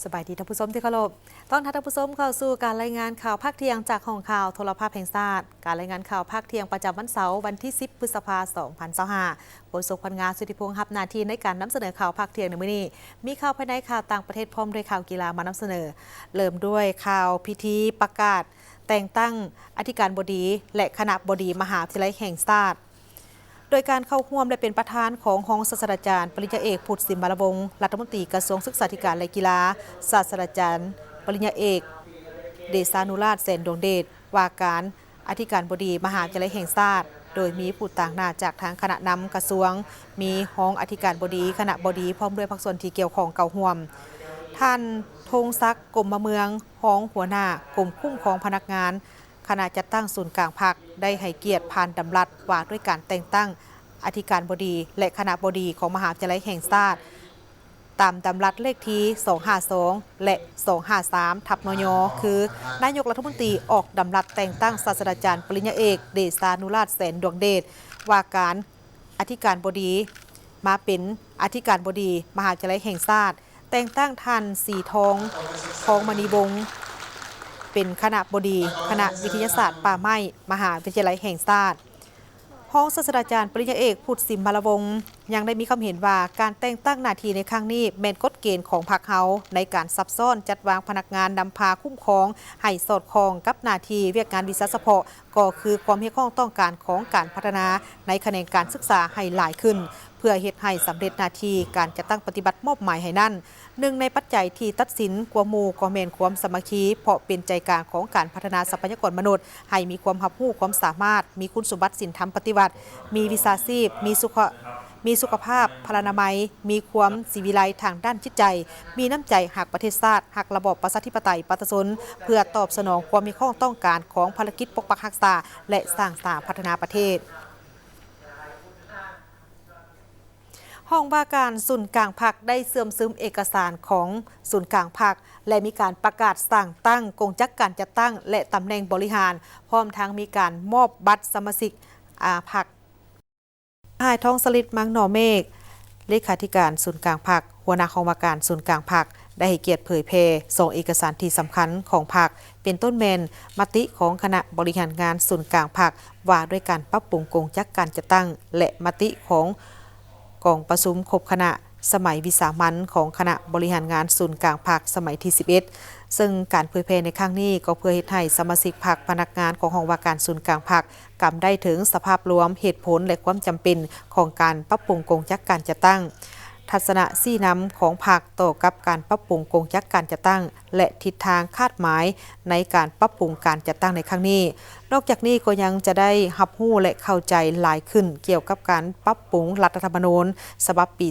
สบายดีท่านผู้ชมที่เคารพต้อนรับท่านผู้ชมเข้าสู่การรายงานข่าวภาคเที่ยงจากห้องข่าวโทรภาพแห่งชาติการรายงานข่าวภาคเที่ยงประจำวันเสาร์วันที่ 10 พฤษภาคม 2025 ผลสุขพันงานสุธิพงษ์รับหน้าที่ในการนำเสนอข่าวภาคเที่ยงในมื้อนี้มีข่าวภายในข่าวต่างประเทศพร้อมด้วยข่าวกีฬามานำเสนอเริ่มด้วยข่าวพิธีประกาศแต่งตั้งอธิการบดีและคณะบดีมหาวิทยาลัยแห่งชาติโดยการเข้าร่วมและเป็นประธานของห้องศาสตราจารย์ปริญญาเอกพุทธสิมบาลวงศ์รัฐมนตรีกระทรวงศึกษาธิการและกีฬาศาสตราจารย์ปริญญาเอกเดชานุราชแสนดวงเดชว่าการอธิการบดีมหาวิทยาลัยแห่งชาติโดยมีผู้ต่างหน้าจากทางคณะนำกระทรวงมีห้องอธิการบดีคณะบดีพร้อมด้วยภาคส่วนที่เกี่ยวข้องเก่าห่วมท่านธงศักดิ์กรมเมืองห้องหัวหน้ากรมคุ้มครองพนักงานคณะจัดตั้งศูนย์กลางพรรคได้ให้เกียรติผ่านดำรัสว่าด้วยการแต่งตั้งอธิการบดีและคณะบดีของมหาวิทยาลัยแห่งชาติตามดำรัสเลขที่252และ253ทับนยคือนายกรัฐมนตรีออกดำรัสแต่งตั้งศาสตราจารย์ปริญญาเอกเดชานุราชแสนดวงเดชว่าการอธิการบดีมาเป็นอธิการบดีมหาวิทยาลัยแห่งชาติแต่งตั้งท่านสีทองมณีวงศ์เป็นคณะบดีคณะวิทยาศาสตร์ป่าไม้มหาวิทยาลัยแห่งชาติห้องศาสตราจารย์ปริญญาเอกพุทธสิมบาลวงศ์ยังได้มีความเห็นว่าการแต่งตั้งหน้าที่ในครั้งนี้แม่นกฎเกณฑ์ของพรรคเฮาในการซับซ้อนจัดวางพนักงานนำพาคุ้มครองให้สอดคล้องกับหน้าที่เวียกงานวิชาเฉพาะก็คือความเรียกร้องต้องการของการพัฒนาในแขนงการศึกษาให้หลายขึ้นเพื่อเฮ็ดให้สำเร็จหน้าที่การจัดตั้งปฏิบัติมอบหมายให้นั่นหนึ่งในปัจจัยที่ตัดสินกว่าหมู่ก็แม่นความสามัคคีเพราะเป็นใจกลางของการพัฒนาทรัพยากรมนุษย์ให้มีความรับรู้ความสามารถมีคุณสมบัติศีลธรรมปฏิบัติมีวิชาชีพมีสุขภาพพลานามัยมีความศิวิไลทางด้านจิตใจมีน้ำใจหักประเทศชาติหักระบอบประชาธิปไตยประชาชนเพื่อตอบสนองความมีข้อต้องการของภารกิจปกปักรักษาและสร้างสรรค์พัฒนาประเทศห้องว่าการศูนย์กลางพรรคได้เสื่อมซึมเอกสารของศูนย์กลางพรรคและมีการประกาศสั่งตั้งกงจักการจัดตั้งและตำแหน่งบริหารพร้อมทั้งมีการมอบบัตรสมาชิกพรรคนายทองสฤทธิ์มังหนอเมฆเลขาธิการศูนย์กลางพรรคหัวหน้าของว่าการศูนย์กลางพรรคได้ให้เกียรติเผยแพร่ส่งเอกสารที่สำคัญของพรรคเป็นต้นแมนมติของคณะบริหารงานศูนย์กลางพรรคว่าด้วยการปรับปรุงกงจักการจัดตั้งและมติของกองประชุมครบคณะสมัยวิสามัญของคณะบริหารงานศูนย์กลางพรรคสมัยที่11ซึ่งการเผยแพร่ในครั้งนี้ก็เพื่อเฮ็ดให้สมาชิกพรรคพนักงานของห้องว่าการศูนย์กลางพรรคกำได้ถึงสภาพรวมเหตุผลและความจำเป็นของการปรับปรุงกงจักการจัดตั้งทัศนะซี่นำของพรรคต่อกับการปรับปรุงกงจักการจัดตั้งและทิศทางคาดหมายในการปรับปรุงการจัดตั้งในครั้งนี้นอกจากนี้ก็ยังจะได้รับรู้และเข้าใจหลายขึ้นเกี่ยวกับการปรับปรุงรัฐธรรมนูญฉบับปี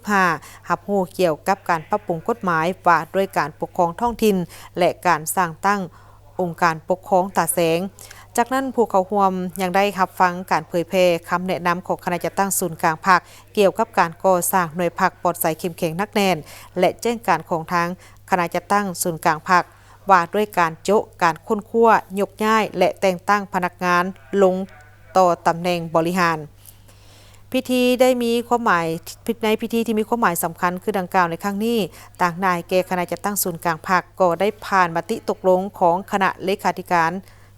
2015 รับรู้เกี่ยวกับการปรับปรุงกฎหมายว่าด้วยการปกครองท้องถิ่นและการสร้างตั้งองค์การปกครองตาแสงจากนั้นผู้เข้าร่วมยังได้รับฟังการเผยแพร่คำแนะนำของคณะจัดตั้งศูนย์กลางพรรคเกี่ยวกับการก่อสร้างหน่วยพรรคปลอดภัยเข้มแข็งนักแน่นและแจ้งการของทางคณะจัดตั้งศูนย์กลางพรรคว่าด้วยการโจะการค้นคว้ายกย้ายและแต่งตั้งพนักงานลงต่อตำแหน่งบริหารพิธีได้มีความหมายในพิธีที่มีความหมายสำคัญคือดังกล่าวในครั้งนี้ต่างนายแก่คณะจัดตั้งศูนย์กลางพรรคก็ได้ผ่านมติตกลงของคณะเลขาธิการ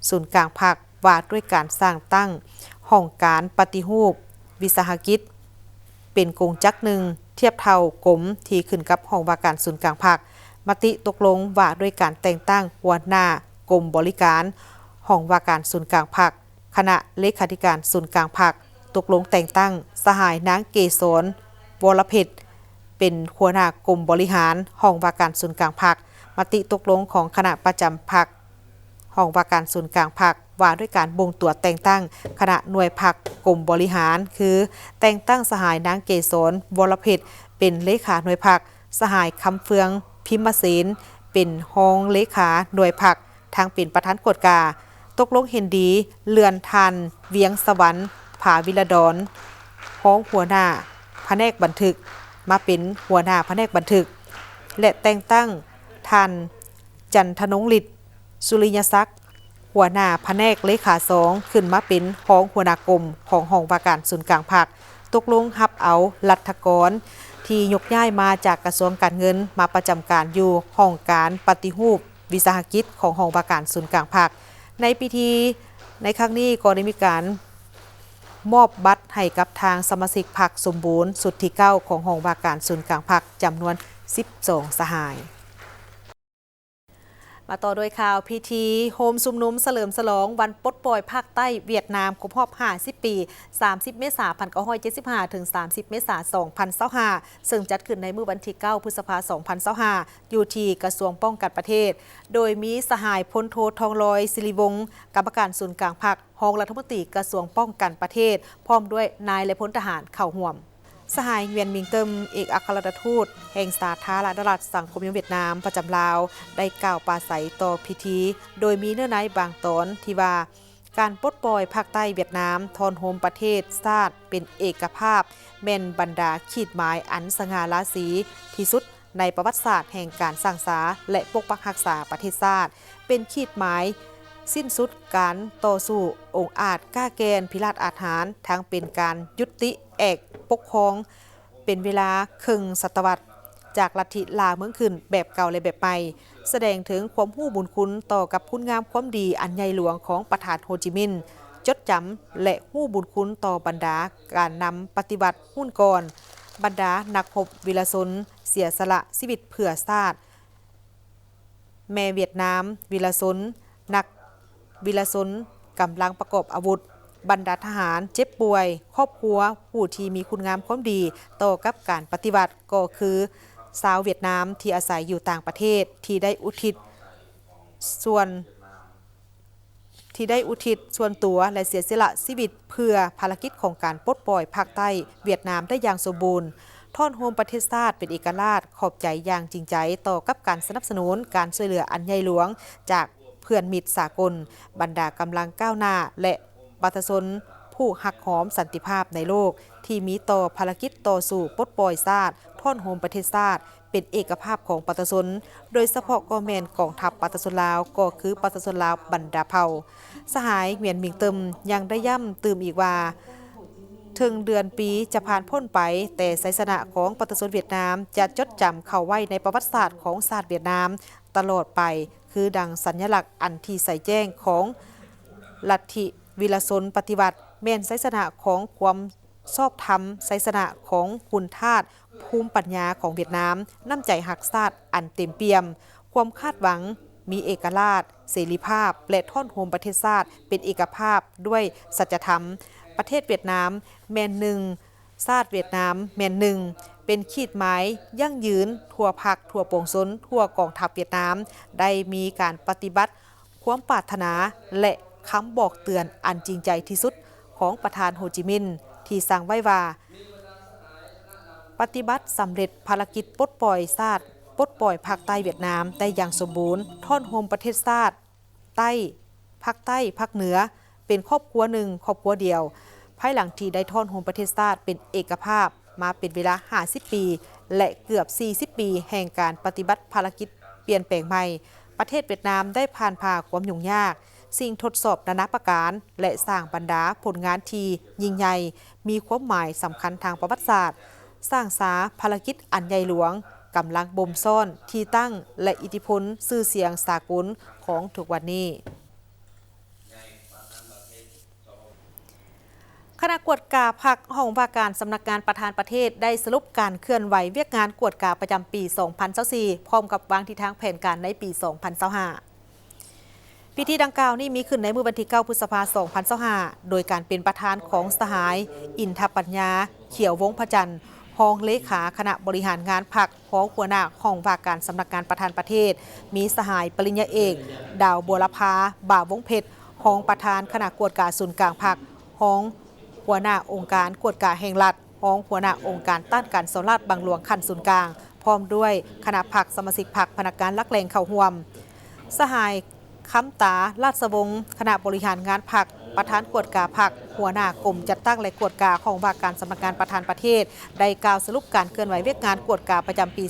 ศูนย์กลางพรรคว่าด้วยการสร้างตั้งห้องการปฏิรูปวิสาหกิจเป็นกงจักรหนึ่งเทียบเท่ากรมที่ขึ้นกับห้องว่าการศูนย์กลางพรรคมติตกลงว่าด้วยการแต่งตั้งหัวหน้ากรมบริการห้องว่าการศูนย์กลางพรรคคณะเลขาธิการศูนย์กลางพรรคตกลงแต่งตั้งสหายนางเกษรวรเพชรเป็นหัวหน้ากรมบริหารห้องว่าการศูนย์กลางพรรคมติตกลงของคณะประจำพรรคห้องว่าการศูนย์กลางพรรคว่าด้วยการบ่งตรวจแต่งตั้งคณะหน่วยพรรคกรมบริหารคือแต่งตั้งสหายนางเกษรวรเพชรเป็นเลขาหน่วยพรรคสหายคำเฟืองพิมพ์ศิลป์เป็นห้องเลขาหน่วยพรรคทางเป็นประธานกฎกาตกลงเห็นดีเลือนทันเวียงสวรรค์ผาวิรดรห้องหัวหน้าแผนกบันทึกมาเป็นหัวหน้าแผนกบันทึกและแต่งตั้งทันจันทนงฤทธิ์สุริยศักดิ์หัวหน้าแผนกเลขา2ขึ้นมาเป็นห้องหัวหน้ากรมของห้องว่าการศูนย์กลางพรรคตกลงรับเอารัฐกร ที่ยกย้ายมาจากกระทรวงการเงินมาประจำการอยู่ห้องการปฏิรูปวิสาหกิจของห้องว่าการศูนย์กลางภาคในพิธีในครั้งนี้ก็ได้มีการมอบบัตรให้กับทางสมาชิกพรรคสมบูรณ์สุดที่9ของห้องว่าการศูนย์กลางภาคจำนวน12 สหายมาต่อด้วยข่าวพิธีโฮมซุมนุมเฉลิมฉลองวันปลดปล่อยภาคใต้เวียดนามครบรอบ50 ปี 30 เมษายน 1975 ถึง 30 เมษายน 2025 ซึ่งจัดขึ้นในมื้อวันที่ 9 พฤษภาคม 2025 อยู่ที่กระทรวงป้องกันประเทศ โดยมีสหายพลโททองลอยศิริวงศ์กรรมการศูนย์กลางพรรครองรัฐมนตรีกระทรวงป้องกันประเทศ พร้อมด้วยนายและพลทหารเข้าร่วมสหายเวียนมิงเติมเอกอัครราชทูตแห่งสาธารณรัฐสังคมนิยมเวียดนามประจำลาวได้กล่าวปราศัยต่อพิธี โดยมีเนื้อในบางตอนที่ว่าการปลดปล่อยภาคใต้เวียดนามทอนโฮมประเทศชาติเป็นเอกภาพแม่นบรรดาขีดหมายอันสง่าราศีที่สุดในประวัติศาสตร์แห่งการสร้างสรรค์และปกปักรักษาประเทศชาติเป็นขีดหมายสิ้นสุดการต่อสู้องค์อาจกล้าแกนพิราชอาถรรพ์ทั้งเป็นการยุติเอกปกครองเป็นเวลาครึ่งศตวรรษจากลัทธิลาเมืองขึ้นแบบเก่าและแบบใหม่แสดงถึงความรู้บุญคุณต่อกับคุณงามความดีอันใหญ่หลวงของประธานโฮจิมินห์จดจำและรู้บุญคุณต่อบรรดาการนำปฏิบัติหุ้นก่อนบรรดานักรบวีรชนเสียสละชีวิตเพื่อชาติแม่เวียดนามวีรชนนักวีรชนกำลังประกอบอาวุธบรรดาทหารเจ็บป่วยครอบครัวผู้ที่มีคุณงามความดีต่อกับการปฏิบัติก็คือชาวเวียดนามที่อาศัยอยู่ต่างประเทศที่ได้อุทิศส่วนตัวและเสียสละชีวิตเพื่อภารกิจของการปลดปล่อยภาคใต้เวียดนามได้อย่างสมบูรณ์ท่อนโฮมประเทศชาติเป็นเอกราชขอบใจอย่างจริงใจต่อกับการสนับสนุนการช่วยเหลืออันใหญ่หลวงจากเพื่อนมิตรสากลบรรดากำลังก้าวหน้าและประชาชนผู้หักหอมสันติภาพในโลกที่มีต่อภารกิจต่อสู่ปลดปล่อยชาติท่อนโฮมประเทศชาติเป็นเอกภาพของประชาชนโดยเฉพาะกองแมนกองทัพประชาชนลาวก็คือประชาชนลาวบรรดาเผ่าสหายเหวียนหมิงเติมยังได้ย่ำตื่มอีกว่าถึงเดือนปีจะผ่านพ้นไปแต่ไสสนะของประชาชนเวียดนามจะจดจำเข้าไว้ในประวัติศาสตร์ของชาติเวียดนามตลอดไปคือดังสัญลักษณ์อันที่ใส่แจ้งของลัทธิวิรชนปฏิบัติแม่นไสสนะของความชอบธรรมไสสนะของคุณธาตุภูมิปัญญาของเวียดนามน้ำใจหักชาติอันเต็มเปี่ยมความคาดหวังมีเอกราชเสรีภาพและท่อนโฮมประเทศชาติเป็นเอกภาพด้วยสัจธรรมประเทศเวียดนามแมนหนึ่งชาติเวียดนามแมนหนึ่งเป็นขีดหมายยั่งยืนทั่วภาคทั่วปวงชนทั่วกองทัพเวียดนามได้มีการปฏิบัติความปรารถนาและคำบอกเตือนอันจริงใจที่สุดของประธานโฮจิมินห์ที่สั่งไว้ว่าปฏิบัติสำเร็จภารกิจปลดปล่อยชาติปลดปล่อยภาคใต้เวียดนามได้อย่างสมบูรณ์ท่อนโฮมประเทศชาติใต้ภาคใต้ภาคเหนือเป็นครอบครัวหนึ่งครอบครัวเดียวภายหลังที่ได้ท่อนโฮมประเทศชาติเป็นเอกภาพมาเป็นเวลา50 ปีและเกือบ40 ปีแห่งการปฏิบัติภารกิจเปลี่ยนแปลงใหม่ประเทศเวียดนามได้ผ่านความยุ่งยากสิ่งทดสอบนานาประการและสร้างบรรดาผลงานที่ยิ่งใหญ่มีความหมายสำคัญทางประวัติศาสตร์สร้างสาภารกิจอันใหญ่หลวงกำลังบ่มซ่อนที่ตั้งและอิทธิพลชื่อเสียงสากลของทุกวันนี้คณะกวดกาพรรคห้องว่าการสำนักงานประธานประเทศได้สรุปการเคลื่อนไหวเวียกงานกวดกาประจำปี 2024 พร้อมกับวางทิศทางแผนการในปี 2025 พิธีดังกล่าวนี้มีขึ้นในมื้อวันที่ 9 พฤษภาคม 2025 โดยการเป็นประธานของสหายอินทปัญญาเขียววงศ์พระจันทร์รองเลขาคณะบริหารงานพรรครองหัวหน้าห้องว่าการสำนักงานประธานประเทศมีสหายปริญญาเอกดาวบัวลภาบ่าววงเพชรรองประธานคณะกวดกาศูนย์กลางพรรครองหัวหน้าองค์การกวดกาแห่งรัฐรองหัวหน้าองค์การต้านการสลาดบางหลวงขั้นศูนย์กลางพร้อมด้วยคณะพรรคสมาชิกพรรคพนักงานลักแรงเข้าร่วมสหายคำตาราชวงศ์คณะบริหารงานพรรคประธานกวดกาพรรคหัวหน้ากรมจัดตั้งและกวดกาของว่าการสำนักงานประธานประเทศได้กล่าวสรุปการเคลื่อนไหวเวียกงานกวดกาประจำปี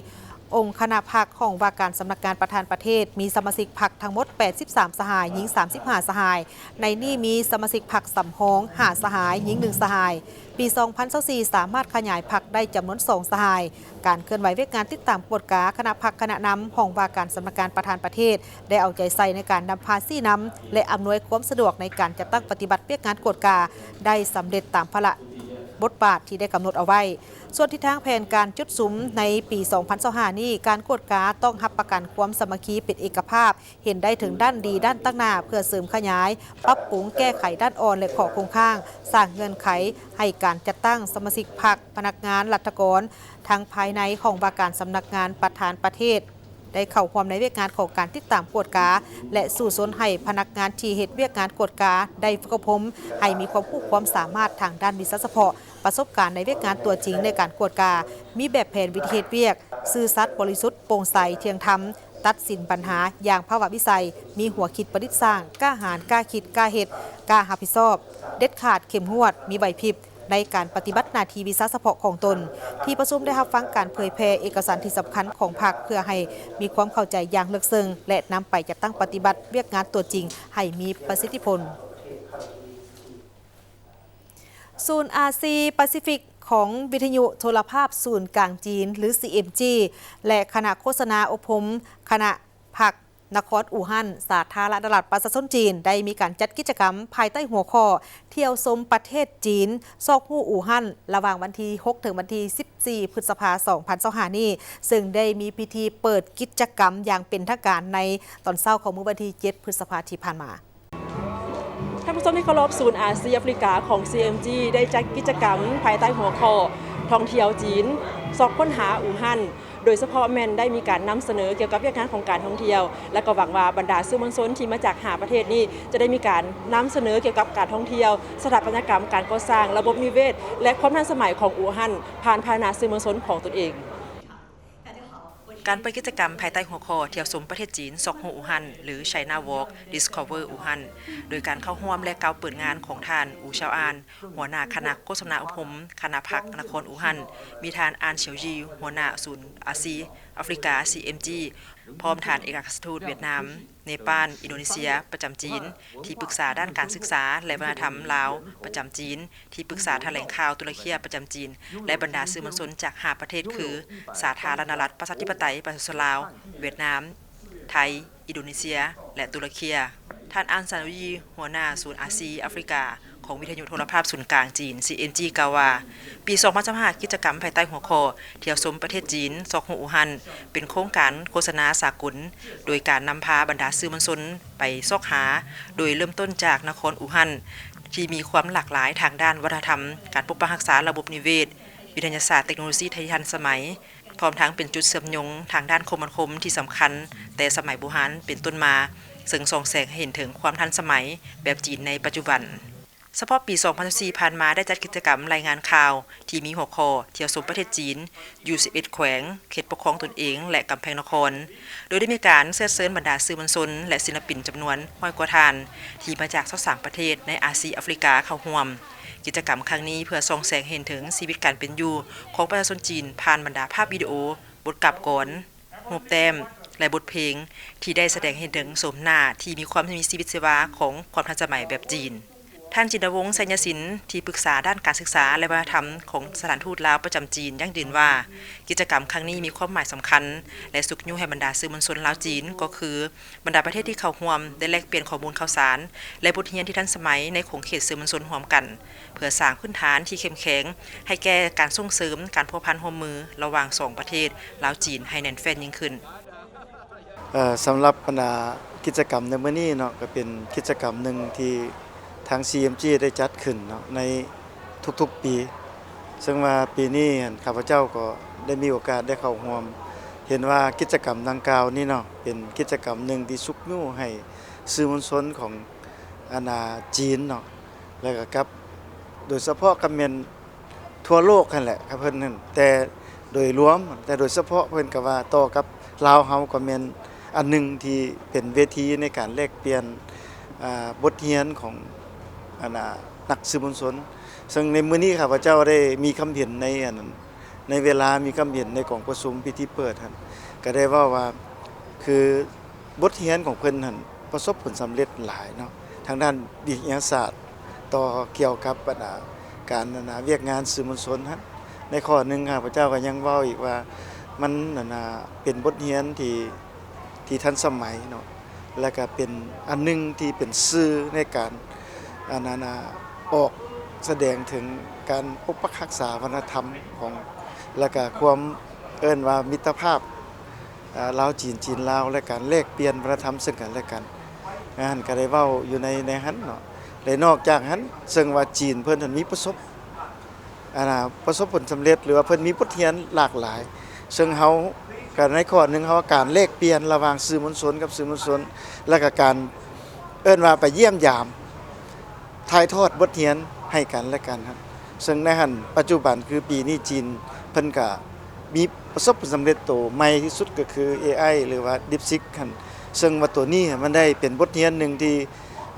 2024 องค์คณะพรรคของว่าการสำนักงานประธานประเทศมีสมาชิกพรรคทั้งหมด83สหายหญิง35สหายในนี้มีสมาชิกพรรคสำฮอง5สหายหญิง1สหายปี2024สามารถขยายพรรคได้จำนวน2สหายการเคลื่อนไหวเวียกงานติดตามกฎกาคณะพรรคคณะนำของว่าการสำนักงานประธานประเทศได้เอาใจใส่ในการนำพาซี่นำและอำนวยความสะดวกในการจัดตั้งปฏิบัติเวียกงานกฎกาได้สำเร็จตามพระบทบาทที่ได้กำหนดเอาไว้ส่วนทิศทางแผนการจุดซุ้มในปี2025นี้การกวดกาต้องรับประกันความสามัคคีเป็นเอกภาพเห็นได้ถึงด้านดีด้านตั้งหน้าเพื่อเสริมขยายปรับปรุงแก้ไขด้านอ่อนและข้อคงข้างสร้างเงื่อนไขให้การจัดตั้งสมาชิกพรรคพนักงานรัฐกรทั้งภายในของว่าการสำนักงานประธานประเทศได้เข้าความในเวียกงานของการติดตามกวดกาและสู่สนให้พนักงานที่เหตุเวียกงานกวดกาได้ฝึกอบรมให้มีความรู้ความสามารถทางด้านวิชาเฉพาะประสบการณ์ในเวียกงานตัวจริงในการกวดกามีแบบแผนวิธีเหตุเวียกซื่อสัตย์บริสุทธิ์โปร่งใสเที่ยงธรรมตัดสินปัญหาอย่างภาวะวิสัยมีหัวคิดประดิษฐ์สร้างกล้าหาญกล้าคิดกล้าเหตุกล้ารับผิดชอบเด็ดขาดเข้มงวดมีไหวพริบในการปฏิบัติหน้าที่วิชาเฉพาะของตนที่ประชุมได้รับฟังการเผยแพร่เอกสารที่สำคัญของพรรคเพื่อให้มีความเข้าใจอย่างลึกซึ้งและนำไปจัดตั้งปฏิบัติเวียกงานตัวจริงให้มีประสิทธิผลศูนย์อาซีแปซิฟิกของวิทยุโทรภาพศูนย์กลางจีนหรือ CMG และคณะโฆษณาอบรมคณะพรรคนครอู่ฮั่นสาธารณรัฐประชาชนจีนได้มีการจัดกิจกรรมภายใต้หัวข้อเที่ยวชมประเทศจีนซอกฮู้อู่ฮั่นระหว่างวันที่6ถึงวันที่14พฤษภาคม2025นี้ซึ่งได้มีพิธีเปิดกิจกรรมอย่างเป็นทางการในตอนเช้าของมื้อวันที่7พฤษภาคมที่ผ่านมาท่านผู้ชมที่เคารพศูนย์อาเซียนแอฟริกาของ CMG ได้จัดกิจกรรมภายใต้หัวข้อท่องเที่ยวจีนซอกค้นหาอู่ฮั่นโดยเฉพาะแมนได้มีการนำเสนอเกี่ยวกับเรื่องของการท่องเที่ยวและก็หวังว่าบรรดาสื่อมวลชนที่มาจาก5ประเทศนี้จะได้มีการนำเสนอเกี่ยวกับการท่องเที่ยวสถาปัตยกรรมการก่อสร้างระบบนิเวศและความทันสมัยของอู่ฮั่นผ่านภาณาสื่อมวลชนของตนเองการเปิดกิจกรรมภายใต้หัวข้อเที่ยวชมประเทศจีนซอกฮู้อู่ฮั่นหรือ China Walk Discover อู่ฮั่นโดยการเข้าร่วมและกล่าวเปิดงานของท่านอู่เฉาอานหัวหน้าคณะโฆษณาอบรมคณะพรรคนครอู่ฮั่นมีท่านอานเฉียวยีหัวหน้าศูนย์อาเซียนแอฟริกา CMG พร้อมท่านเอกอัครราชทูตเวียดนามเนปาลอินโดนีเซียประจำจีนที่ปรึกษาด้านการศึกษาและวัฒนธรรมลาวประจำจีนที่ปรึกษาแถลงข่าวตุรกีประจำจีนและบรรดาสื่อมวลชนจาก5ประเทศคือสาธารณรัฐประชาธิปไตยประชาชนลาวเวียดนามไทยอินโดนีเซียและตุรกีท่านอันซานุยีหัวหน้าศูนย์อาซีแอฟริกาของวิทยุโทรภาพศูนย์กลางจีน CNG กล่าวว่าปี2025กิจกรรมภายใต้หัวข้อเที่ยวชมประเทศจีนซอกฮู้อู่ฮั่นเป็นโครงการโฆษณาสากลโดยการนำพาบรรดาสื่อมวลชนไปซอกหาโดยเริ่มต้นจากนครอู่ฮั่นที่มีความหลากหลายทางด้านวัฒนธรรมการปกปักรักษาระบบนิเวศวิทยาศาสตร์เทคโนโลยีทันสมัยพร้อมทั้งเป็นจุดเชื่อมโยงทางด้านคมนาคมที่สำคัญแต่สมัยโบราณเป็นต้นมาซึ่งส่องแสงให้เห็นถึงความทันสมัยแบบจีนในปัจจุบันเฉพาะปี2014ผ่านมาได้จัดกิจกรรมรายงานข่าวที่มีหัวข้อเที่ยวชมประเทศจีนอยู่11แขวงเขตปกครองตนเองและกำแพงนครโดยได้มีการเชิญบรรดาสื่อมวลชนและศิลปินจำนวน100กว่าท่านที่มาจาก23ประเทศในอาเซียนแอฟริกาเข้าร่วมกิจกรรมครั้งนี้เพื่อส่องแสงเห็นถึงชีวิตการเป็นอยู่ของประชาชนจีนผ่านบรรดาภาพวิดีโอบทกลับก่อนรูปแต้มและบทเพลงที่ได้แสดงเห็นถึงโฉมหน้าที่มีความมีชีวิตชีวาของความทันสมัยแบบจีนท่านจินวงศ์ไสยศิลป์ที่ปรึกษาด้านการศึกษาและวัฒนธรรมของสถานทูตลาวประจำจีนยังยืนว่ากิจกรรมครั้งนี้มีความหมายสำคัญและสุขยุให้บรรดาสื่อมวลชนลาวจีนก็คือบรรดาประเทศที่เข้าร่วมได้แลกเปลี่ยนข้อมูลข่าวสารและบทเรียนที่ทันสมัยในของเขตสื่อมวลชนร่วมกันเพื่อสร้างพื้นฐานที่เข้มแข็งให้แก่การส่งเสริมการพัวพันร่วมมือระหว่าง2ประเทศลาวจีนให้แน่นแฟ้นยิ่งขึ้นสำหรับบรรดากิจกรรมในมื้อนี้เนาะก็เป็นกิจกรรมหนึ่งที่ทาง CMG ได้จัดขึ้นเนาะในทุกๆปีซึ่งว่าปีนี้ข้าพเจ้าก็ได้มีโอกาสได้เข้าร่วมเห็นว่ากิจกรรมดังกล่าวนี้เนาะเป็นกิจกรรมหนึ่งที่ชุกยูให้สื่อมวลชนของจีนเนาะแล้วก็กับโดยเฉพาะกับแม่นทั่วโลกนั่นแหละครับเพิ่นนั่นแต่โดยรวมแต่โดยเฉพาะเพิ่นก็ว่าต่อกับลาวเฮาก็แม่นอันหนึ่งที่เป็นเวทีในการแลกเปลี่ยนบทเรียนของนักสื่อมวลชนซึ่งในมื้อนี้ข้าพเจ้าได้มีคำเห็นใน ในเวลามีคำเห็นในของประชุมพิธีเปิดหั่นก็ได้เว้าว่าคือบทเรียนของเพิ่นหั่นประสบผลสำเร็จหลายเนาะทางด้านวิทยาศาสตร์ต่อเกี่ยวกับการเวียกงานสื่อมวลชนหั่นในข้อหนึงข้าพเจ้าก็ยังเว้าอีกว่ามันเป็นบทเรียนที่ทันสมัยเนาะแล้วก็เป็นอันหนึงที่เป็นสื่อในการออกแสดงถึงการปกปักรักษาวัฒนธรรมของและก็ความเอิ้นว่ามิตรภาพลาวจีนลาวและการแลกเปลี่ยนวัฒนธรรมซึ่งกันและกันงานก็ได้เว้าอยู่ในหันเนาะและนอกจากหันซึ่งว่าจีนเพิ่นมีประสบผลสำเร็จหรือว่าเพิ่นมีบทเรียนหลากหลายซึ่งเฮาก็ในข้อหนึงเฮาการแลกเปลี่ยนระหว่างสื่อมวลชนกับสื่อมวลชนและก็การเอิ้นว่าไปเยี่ยมยามถ่ายทอดบทเรียนให้กันและกันครับซึ่งในหันปัจจุบันคือปีนี้จีนเพิ่นก็มีประสบผลสำเร็จโตใหม่ที่สุดก็คือ AI หรือว่า DeepSeek หั่นซึ่งว่าตัวนี้มันได้เป็นบทเรียนหนึ่งที่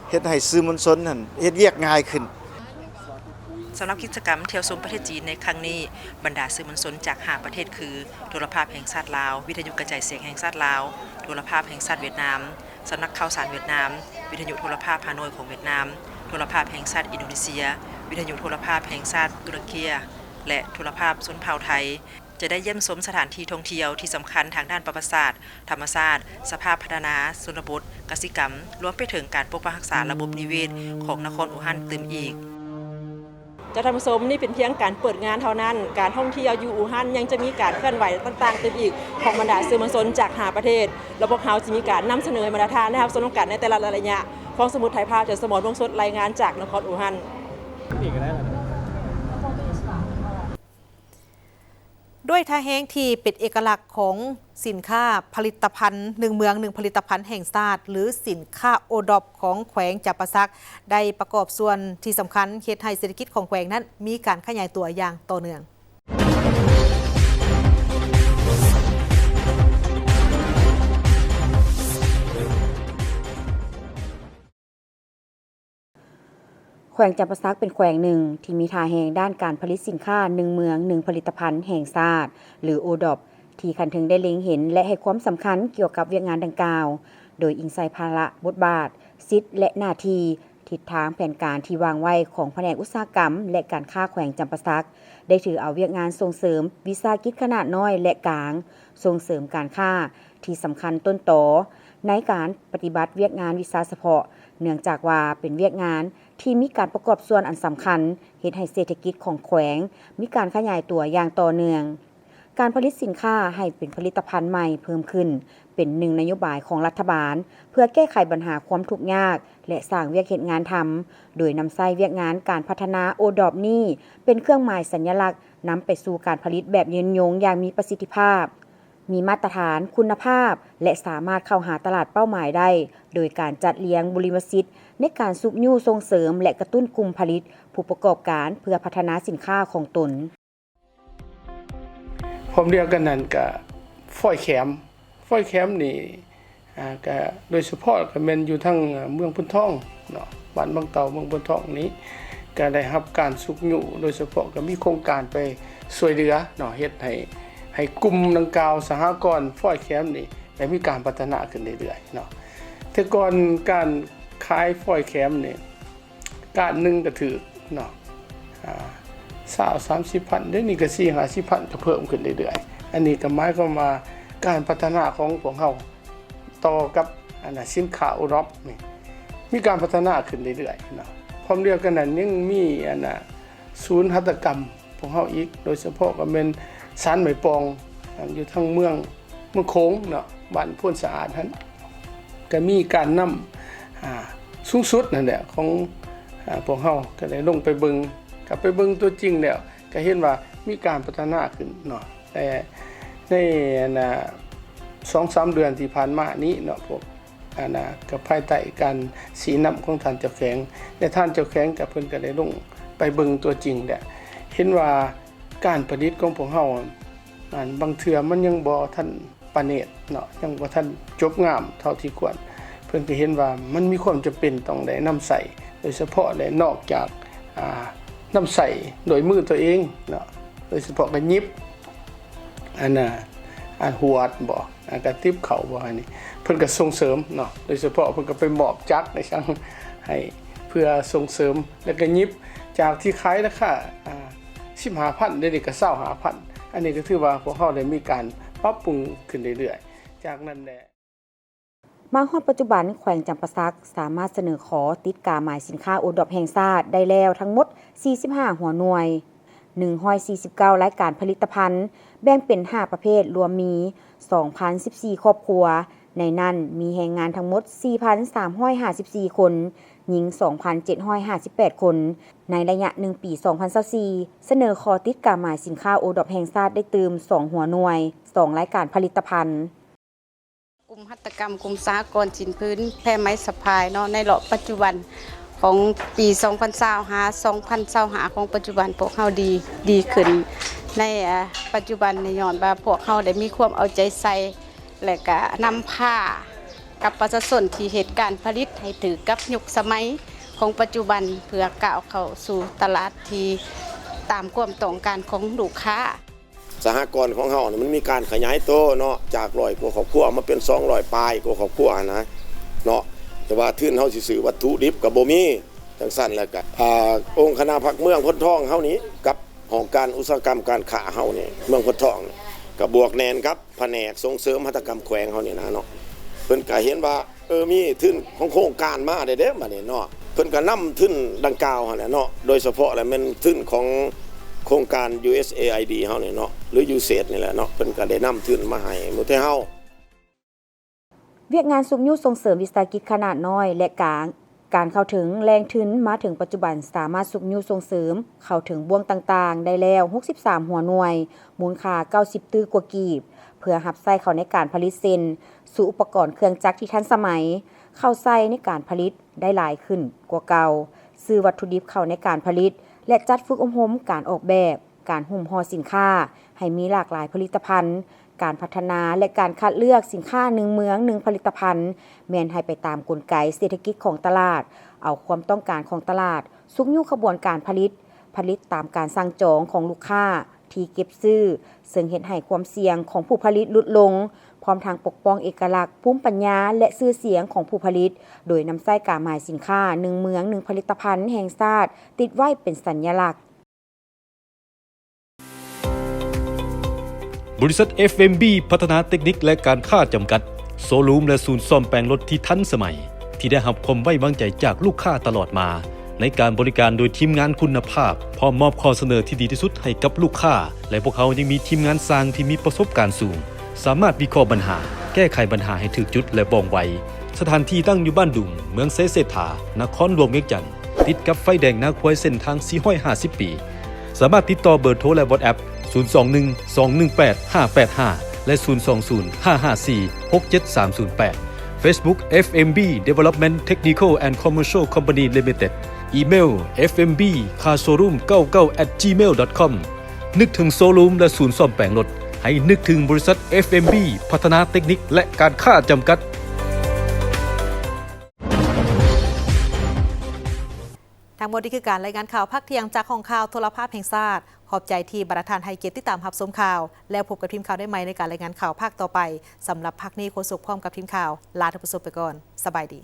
เฮ็ดให้สื่อมวลชนหั่นเฮ็ดเวียกง่ายขึ้น สำหรับกิจกรรมเที่ยวชมประเทศจีนในครั้งนี้บรรดาสื่อมวลชนจาก5ประเทศคือโทรภาพแห่งชาติลาววิทยุกระจายเสียงแห่งชาติลาวโทรภาพแห่งชาติเวียดนามสำนักข่าวสารเวียดนามวิทยุโทรภาพฮานอยของเวียดนามโทรภาพแห่งชาติอินโดนีเซียวิทยุโทรภาพแห่งชาติตุรกีและโทรภาพชนเผ่าไทยจะได้เยี่ยมชมสถานที่ท่องเที่ยวที่สำคัญทางด้านประวัติศาสตร์ธรรมชาติสภาพพัฒนาชนบทกสิกรรมรวมไปถึงการปกปักรักษาระบบนิเวศของนครอู่ฮั่นตื่มอีกจะทำสมนี่เป็นเพียงการเปิดงานเท่านั้นการท่องเที่ยวอยู่อู่ฮั่นยังจะมีการเคลื่อนไหวต่างๆตื่มอีกของบรรดาสื่อมวลชนจาก5ประเทศแล้วพวกเขาจะมีการนำเสนอมาตรฐานนะครับสนุกกันในแต่ละระยะฟองสมุดถ่ายภาพจากสมรวงสดรายงานจากนครอู่ฮั่นด้วยท่าแห้งที่เป็นเอกลักษณ์ของสินค้าผลิตภัณฑ์หนึ่งเมืองหนึ่งผลิตภัณฑ์แห่งชาติหรือสินค้าโอดอปของแขวงจำปาสักได้ประกอบส่วนที่สำคัญเฮ็ดให้เศรษฐกิจของแขวงนั้นมีการขยายตัวอย่างต่อเนื่องแขวงจำปาสักเป็นแขวงหนึ่งที่มีท่าแห่งด้านการผลิตสินค้าหนึ่งเมืองหนึ่งผลิตภัณฑ์แห่งชาติหรือโอดอปที่คันถึงได้เล็งเห็นและให้ความสำคัญเกี่ยวกับเวียกงานดังกล่าวโดยอิงใส่ภาระบทบาทสิทธิและหน้าที่ทิศทางแผนการที่วางไว้ของแผนกอุตสาหกรรมและการค้าแขวงจำปาสักได้ถือเอาเวียกงานส่งเสริมวิสาหกิจขนาดน้อยและกลางส่งเสริมการค้าที่สำคัญต้นตอในการปฏิบัติเวียกงานวิสาเฉพาะเนื่องจากว่าเป็นเวียกงานที่มีการประกอบส่วนอันสำคัญเฮ็ดให้เศรษฐกิจของแขวงมีการขยายตัวอย่างต่อเนื่องการผลิตสินค้าให้เป็นผลิตภัณฑ์ใหม่เพิ่มขึ้นเป็นหนึ่งนโยบายของรัฐบาลเพื่อแก้ไขปัญหาความทุกข์ยากและสร้างเวียกเฮ็ดงานทำโดยนำใช้เวียกงานการพัฒนาโอดอปนี้เป็นเครื่องหมายสัญลักษณ์นำไปสู่การผลิตแบบยืนยงอย่างมีประสิทธิภาพมีมาตรฐานคุณภาพและสามารถเข้าหาตลาดเป้าหมายได้โดยการจัดเลี้ยงบริวสิทธิ์ในการซุบยู่ส่งเสริมและกระตุ้นกลุ่มผลิตผู้ประกอบการเพื่อพัฒนาสินค้าของตนผมเรียกกันนั่นก็ฝอยแคมนี่ก็โดยเฉพาะก็แม่นอยู่ทั้งเมืองพุนทองเนาะบ้านบางเตาเมืองพุนทองนี้ก็ได้รับการสุกยู่โดยเฉพาะก็มีโครงการไปช่วยเหลือเนาะเฮ็ดให้กลุ่มดังกล่าวสหกรณ์ฝอยแคมนี่ได้มีการพัฒนาขึ้นเรื่อยๆเนาะแต่ก่อนการขายฝอยแคมนี่การนึงก็ถือเนาะ30,000เดี๋ยวนี้ก็40-50,000ก็เพิ่มขึ้นเรื่อยๆอันนี้ก็หมายความว่าการพัฒนาของพวกเฮาต่อกับสินค้าโอดอปนี่มีการพัฒนาขึ้นเรื่อยๆเนาะพร้อมเดียวกันนั้นยังมีศูนย์หัตถกรรมของเฮาอีกโดยเฉพาะก็เป็นศาลไหมปองอยู่ทางเมืองโขงเนาะบ้านพ้นสะอาดนั้นก็มีการนำสูงสุดนั่นแหละของพวกเฮาก็ได้ลงไปเบิ่งกลับไปเบิ่งตัวจริงแล้วก็เห็นว่ามีการพัฒนาขึ้นเนาะแต่ใน2-3 เดือนที่ผ่านมานี้เนาะพวกกับภายใต้การสีนำของท่านเจ้าแขวงและท่านเจ้าแขวงกับเพิ่นก็ได้ลงไปเบิ่งตัวจริงแล้วเห็นว่าการผลิตของพวกเฮาบางเทื่อมันยังบ่ทันปานเนตเนาะยังบ่ทันจบงามเท่าที่ควรเพิ่นก็เห็นว่ามันมีความจำเป็นต้องได้นำใส่โดยเฉพาะและนอกจากนำใส่โดยมือตัวเองเนาะโดยเฉพาะก็ยิบ อันน่ะอันหวดบ่อันกระติบเขาบ่อันนี้เพิ่นก็ส่งเสริมเนาะโดยเฉพาะเพิ่นก็ไปมอบจักรในช่างให้เพื่อส่งเสริมแล้วก็ยิบจากที่ขายราคา15,000ได้ก็25,000อันนี้ก็ถือว่าพวกเฮาได้มีการปรับปรุงขึ้นเรื่อยๆจากนั้นแหละมาฮอดปัจจุบันแขวงจำปาสักสามารถเสนอขอติดกาหมายสินค้าโอดอปแห่งชาติได้แล้วทั้งหมด45หัวหน่วย149รายการผลิตภัณฑ์แบ่งเป็น5ประเภทรวมมี 2,014 ครอบครัวในนั้นมีแรงงานทั้งหมด 4,354 คนหญิง 2,758 คนในระยะ1ปี2024เสนอขอติดกาหมายสินค้าโอดอปแห่งชาติได้เติม2หัวหน่วย2รายการผลิตภัณฑ์กลุ่มหัตถกรรมกลุ่มสหกรณ์สินพื้นแพร่ไม้สะพายเนาะในรอบปัจจุบันของปี2025ของปัจจุบันพวกเฮาดีขึ้นในปัจจุบันในย้อนว่าพวกเฮาได้มีความเอาใจใส่และก็นำผ้ากับประชาชนที่เหตุการณ์ผลิตให้ถือกับยุคสมัยของปัจจุบันเพื่อก้าวเข้าสู่ตลาดที่ตามความต้องการของลูกค้าสหกรณ์ของเฮาเนี่ยมันมีการขยายตัวเนาะจาก100กว่าครอบครัวมาเป็น200ปลายกว่าครอบครัวนะเนาะแต่ว่าทื่นเฮาสิซื้อวัตถุดิบก็บ่มีจังซั่นแล้วก็องค์คณะผักเมืองพ้นทองเฮานี้กับของการอุตสาหกรรมการค้าเฮานี่เมืองพ้นทองก็บวกแน่นครับแผนกส่งเสริมหัตถกรรมแขวงเฮานี่นะเนาะเพิ่นก็เห็นว่ามีทื่นของโครงการมาได้เด้บัดนี้เนาะเพิ่นก็นำทื่นดังกล่าวหั่นแหละเนาะโดยเฉพาะแล้วมันทื่นของโครงการ USAID เฮานี่เนาะหรือ USAID นี่แหละเนาะเพิ่นก็ได้นำทุนมาให้หมู่เฮาเวียกงานสุมยุส่งเสริมวิสาหกิจขนาดน้อยและกลางการเข้าถึงแรงทุนมาถึงปัจจุบันสามารถสุมยุส่งเสริมเข้าถึงบ่วงต่างๆได้แล้ว63หัวหน่วยมูลค่า90ตื้อกว่ากีบเพื่อรับใช้เข้าในการผลิตเส้นสู่อุปกรณ์เครื่องจักรที่ทันสมัยเข้าใช้ในการผลิตได้หลายขึ้นกว่าเก่าซื้อวัตถุดิบเข้าในการผลิตและจัดฝึกอบรมการออกแบบการหุ้มห่อสินค้าให้มีหลากหลายผลิตภัณฑ์การพัฒนาและการคัดเลือกสินค้า1เมือง1ผลิตภัณฑ์แม่นให้ไปตามกลไกเศรษฐกิจของตลาดเอาความต้องการของตลาดสุกยุขบวนการผลิตตามการสั่งจองของลูกค้าที่เก็บซื้อซึ่งเฮ็ดให้ความเสี่ยงของผู้ผลิตลดลงพร้อมทางปกป้องเอกลักษณ์ภูมิปัญญาและชื่อเสียงของผู้ผลิตโดยนำใช้กาหมายสินค้า1เมือง1ผลิตภัณฑ์แห่งชาติติดไว้เป็นสัญลักษณ์บริษัท FMB พัฒนาเทคนิคและการค้าจำกัดโซลูมและศูนย์ซ่อมแปลงรถที่ทันสมัยที่ได้รับความไว้วางใจจากลูกค้าตลอดมาในการบริการโดยทีมงานคุณภาพพร้อมมอบข้อเสนอที่ดีที่สุดให้กับลูกค้าและพวกเขายังมีทีมงานสร้างที่มีประสบการณ์สูงสามารถวิเคราะห์ปัญหาแก้ไขปัญหาให้ถูกจุดและว่องไวสถานที่ตั้งอยู่บ้านดุงเมืองเซฐานครหลวงเวียงจันทน์ติดกับไฟแดงนาควายเส้นทาง450 ปีสามารถติดต่อเบอร์โทรและ WhatsApp 021-218-585 และ 020-554-67308 Facebook FMB Development Technical and Commercial Company Limited อีเมล fmbcarshowroom99@gmail.com นึกถึงโซลูมและศูนย์ซ่อมแปลงรถให้นึกถึงบริษัท FMB พัฒนาเทคนิคและการค้าจำกัดทั้งหมดนี้คือการรายงานข่าวภาคเที่ยงจากห้องข่าวโทรภาพแห่งชาติขอบใจที่บรรทานให้เกียรติติดตามรับชมข่าวแล้วพบกับทีมข่าวได้ใหม่ในการรายงานข่าวภาคต่อไปสำหรับภาคนี้โฆษกพร้อมกับทีมข่าวลาท่านผู้ชมไปก่อนสบายดี